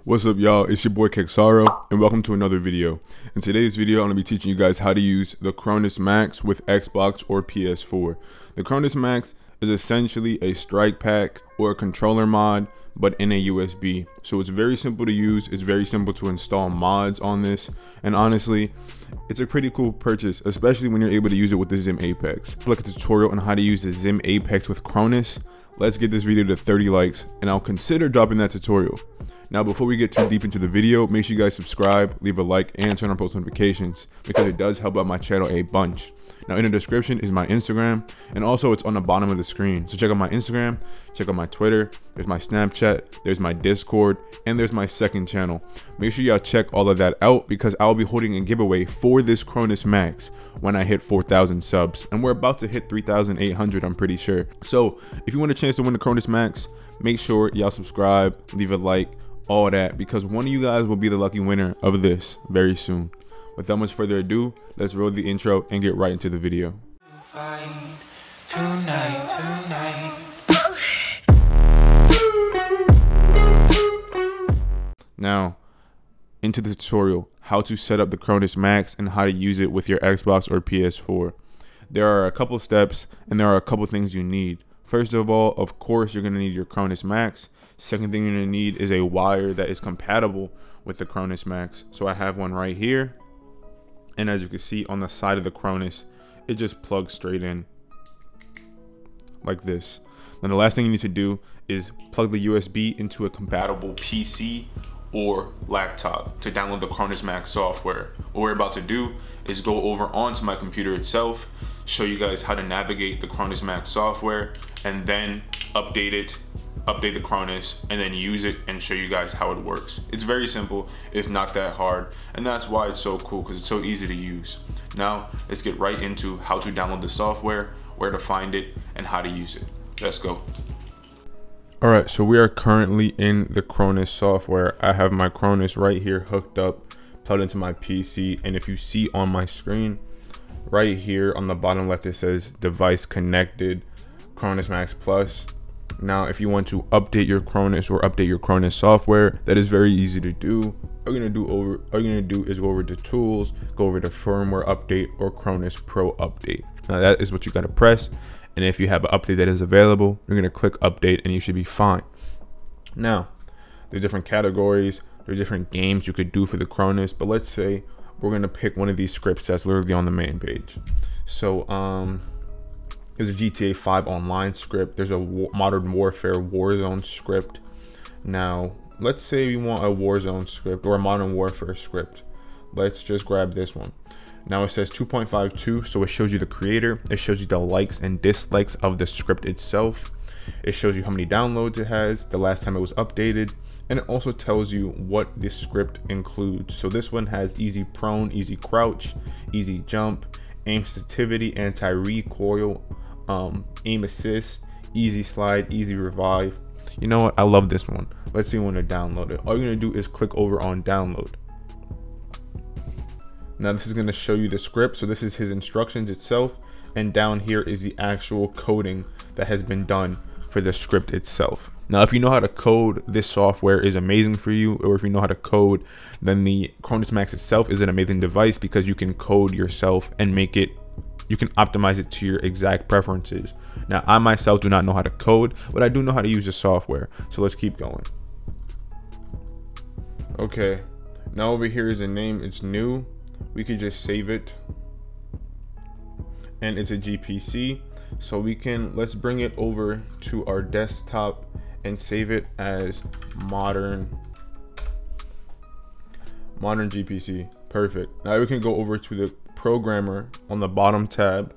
What's up, y'all? It's your boy Kexaro, and welcome to another video. In today's video, I'm going to be teaching you guys how to use the CronusMax with Xbox or PS4. The CronusMax is essentially a strike pack or a controller mod, but in a USB. So it's very simple to use, it's very simple to install mods on this, and honestly, it's a pretty cool purchase, especially when you're able to use it with the Zim Apex. Like a tutorial on how to use the Zim Apex with Cronus. Let's get this video to 30 likes, and I'll consider dropping that tutorial. Now, before we get too deep into the video, make sure you guys subscribe, leave a like, and turn on post notifications because it does help out my channel a bunch. Now, in the description is my Instagram, and also it's on the bottom of the screen. So check out my Instagram, check out my Twitter, there's my Snapchat, there's my Discord, and there's my second channel. Make sure y'all check all of that out because I'll be holding a giveaway for this CronusMax when I hit 4,000 subs, and we're about to hit 3,800, I'm pretty sure. So if you want a chance to win the CronusMax, make sure y'all subscribe, leave a like, all that, because one of you guys will be the lucky winner of this very soon. Without much further ado, let's roll the intro and get right into the video. Now, into the tutorial, how to set up the CronusMax and how to use it with your Xbox or PS4. There are a couple steps and there are a couple things you need. First of all, of course, you're going to need your CronusMax. Second thing you're going to need is a wire that is compatible with the CronusMax. So I have one right here. And as you can see on the side of the Cronus, it just plugs straight in like this. Then the last thing you need to do is plug the USB into a compatible PC or laptop to download the CronusMax software. What we're about to do is go over onto my computer itself, show you guys how to navigate the CronusMax software, and then update the Cronus, and then use it and show you guys how it works. It's very simple, it's not that hard, and that's why it's so cool, because it's so easy to use. Now let's get right into how to download the software, where to find it, and how to use it. Let's go. Alright, so we are currently in the Cronus software. I have my Cronus right here hooked up, plugged into my PC, and if you see on my screen right here on the bottom left, it says device connected CronusMax Plus. Now, if you want to update your Cronus or update your Cronus software, that is very easy to do. All you're gonna do is go over to tools, go over to firmware update or Cronus Pro update. Now that is what you gotta press. And if you have an update that is available, you're gonna click update and you should be fine. Now, there's different categories, there's different games you could do for the Cronus, but let's say we're gonna pick one of these scripts that's literally on the main page. So, there's a GTA 5 online script. There's a Modern Warfare Warzone script. Now, let's say we want a Warzone script or a Modern Warfare script. Let's just grab this one. Now it says 2.52, so it shows you the creator. It shows you the likes and dislikes of the script itself. It shows you how many downloads it has, the last time it was updated, and it also tells you what this script includes. So this one has easy prone, easy crouch, easy jump, aim sensitivity, anti-recoil, aim assist, easy slide, easy revive. You know what, I love this one. Let's see when to download it. All you're gonna do is click over on download. Now this is gonna show you the script. So this is his instructions itself, and down here is the actual coding that has been done for the script itself. Now, if you know how to code, this software is amazing for you, or if you know how to code, then the CronusMax itself is an amazing device because you can code yourself and make it, you can optimize it to your exact preferences. Now, I myself do not know how to code, but I do know how to use the software. So let's keep going. Okay, now over here is a name, it's new. We could just save it. And it's a GPC. So let's bring it over to our desktop and save it as modern GPC. Perfect. Now we can go over to the programmer on the bottom tab,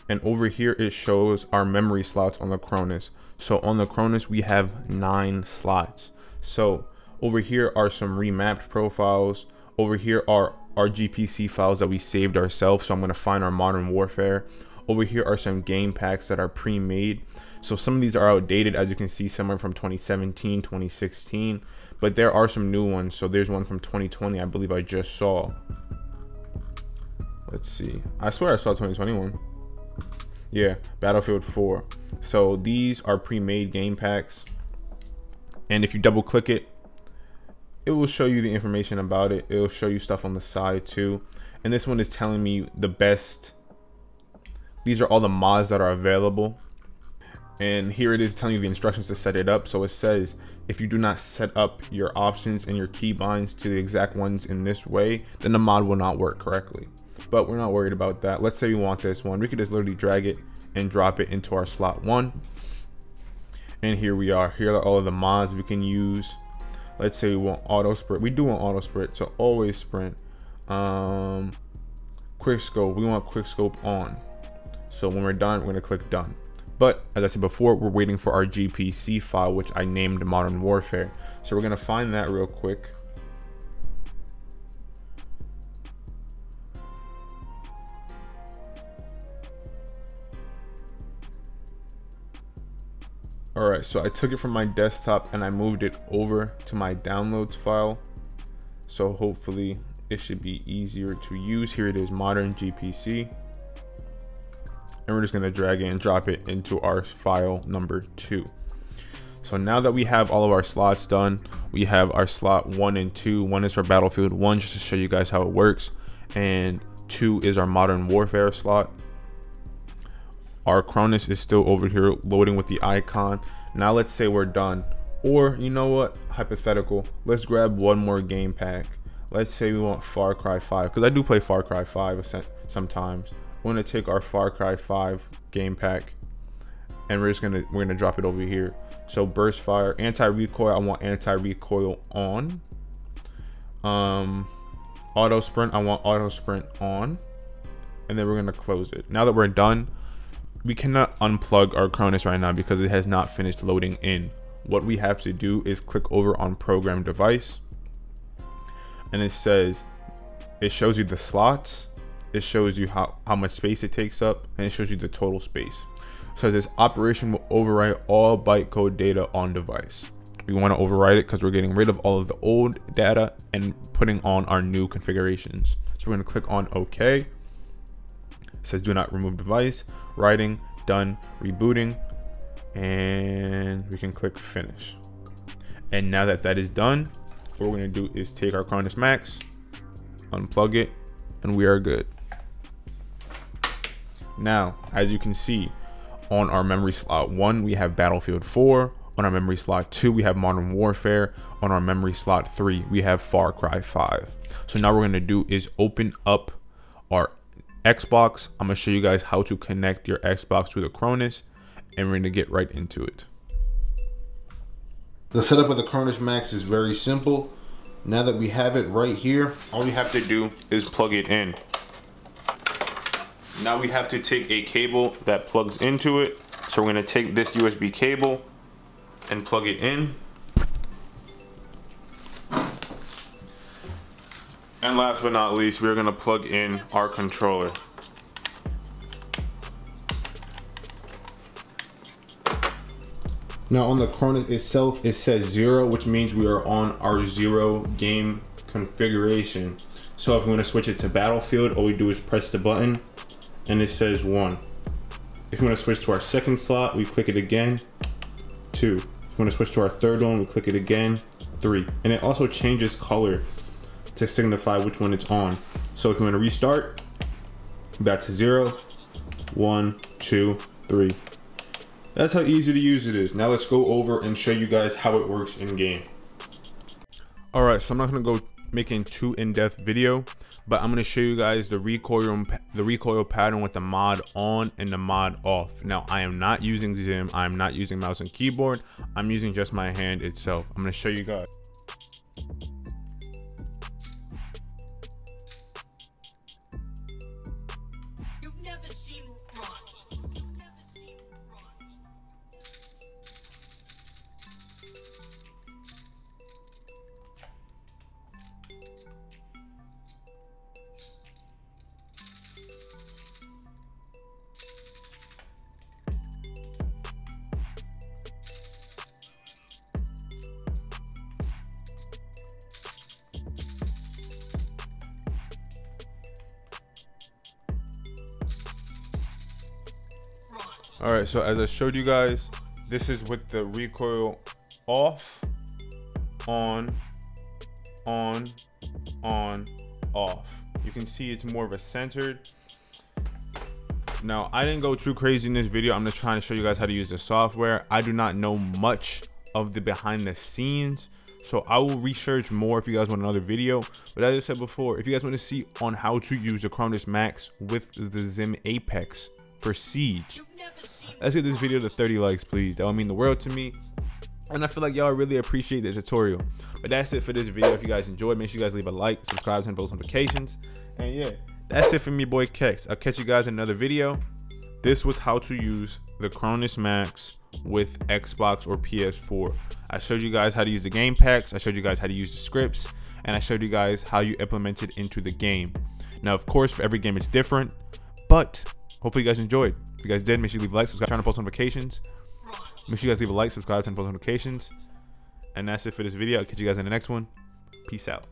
and over here it shows our memory slots on the Cronus. So on the Cronus we have 9 slots. So over here are some remapped profiles. Over here are our GPC files that we saved ourselves. So I'm going to find our Modern Warfare. Over here are some game packs that are pre-made. So some of these are outdated, as you can see, some are from 2017, 2016, but there are some new ones. So there's one from 2020, I believe I just saw. Let's see. I swear I saw 2021. Yeah, Battlefield 4. So these are pre-made game packs. And if you double click it, it will show you the information about it. It'll show you stuff on the side too. And this one is telling me the best. These are all the mods that are available. And here it is telling you the instructions to set it up. So it says, if you do not set up your options and your keybinds to the exact ones in this way, then the mod will not work correctly. But we're not worried about that. Let's say we want this one. We could just literally drag it and drop it into our slot 1. And here we are. Here are all of the mods we can use. Let's say we want auto sprint. We do want auto sprint, so always sprint. Quick scope. We want quick scope on. So when we're done, we're gonna click done. But as I said before, we're waiting for our GPC file, which I named Modern Warfare. So we're gonna find that real quick. All right, so I took it from my desktop and I moved it over to my downloads file. So hopefully it should be easier to use. Here it is, Modern GPC. And we're just gonna drag it and drop it into our file number 2. So now that we have all of our slots done, we have our slot 1 and 2. 1 is for Battlefield 1, just to show you guys how it works. And 2 is our Modern Warfare slot. Our Cronus is still over here loading with the icon. Now let's say we're done. Or you know what, hypothetical, let's grab one more game pack. Let's say we want Far Cry 5, because I do play Far Cry 5 sometimes. We're gonna take our Far Cry 5 game pack and we're gonna drop it over here. So burst fire, anti-recoil, I want anti-recoil on. Auto sprint, I want auto sprint on. And then we're gonna close it. Now that we're done, we cannot unplug our Cronus right now because it has not finished loading in. What we have to do is click over on program device, and it says, it shows you the slots, it shows you how much space it takes up, and it shows you the total space. So this operation will overwrite all bytecode data on device. We want to overwrite it because we're getting rid of all of the old data and putting on our new configurations. So we're going to click on OK. It says do not remove device, writing, done, rebooting, and we can click finish. And now that that is done, what we're going to do is take our CronusMax, unplug it, and we are good. Now, as you can see, on our memory slot 1, we have Battlefield 4. On our memory slot 2, we have Modern Warfare. On our memory slot 3, we have Far Cry 5. So now what we're going to do is open up our Xbox. I'm going to show you guys how to connect your Xbox to the Cronus, and we're going to get right into it. The setup of the CronusMax is very simple. Now that we have it right here, all we have to do is plug it in. Now we have to take a cable that plugs into it. So we're going to take this USB cable and plug it in. And last but not least, we're going to plug in our controller. Now on the Cronus itself, it says 0, which means we are on our 0 game configuration. So if we want to switch it to Battlefield, all we do is press the button and it says 1. If we want to switch to our second slot, we click it again, 2. If we want to switch to our third one, we click it again, 3. And it also changes color to signify which one it's on. So if you want to restart, back to 0, 1, 2, 3. That's how easy to use it is. Now let's go over and show you guys how it works in game. All right, so I'm not gonna go making too in-depth video, but I'm gonna show you guys the recoil pattern with the mod on and the mod off. Now I am not using Zim, I'm not using mouse and keyboard, I'm using just my hand itself. I'm gonna show you guys. All right, so as I showed you guys, this is with the recoil off, on, on, off. You can see it's more of a centered. Now, I didn't go too crazy in this video. I'm just trying to show you guys how to use the software. I do not know much of the behind the scenes, so I will research more if you guys want another video. But as I said before, if you guys want to see on how to use the CronusMax with the Zim Apex for Siege, let's get this video to 30 likes, please. That would mean the world to me. And I feel like y'all really appreciate the tutorial. But that's it for this video. If you guys enjoyed, make sure you guys leave a like, subscribe, turn post notifications. And yeah, that's it for me, boy Kex. I'll catch you guys in another video. This was how to use the CronusMax with Xbox or PS4. I showed you guys how to use the game packs. I showed you guys how to use the scripts. And I showed you guys how you implement it into the game. Now, of course, for every game it's different. But hopefully you guys enjoyed. If you guys did, make sure you leave a like, subscribe, turn on post notifications. Make sure you guys leave a like, subscribe, turn on post notifications. And that's it for this video. I'll catch you guys in the next one. Peace out.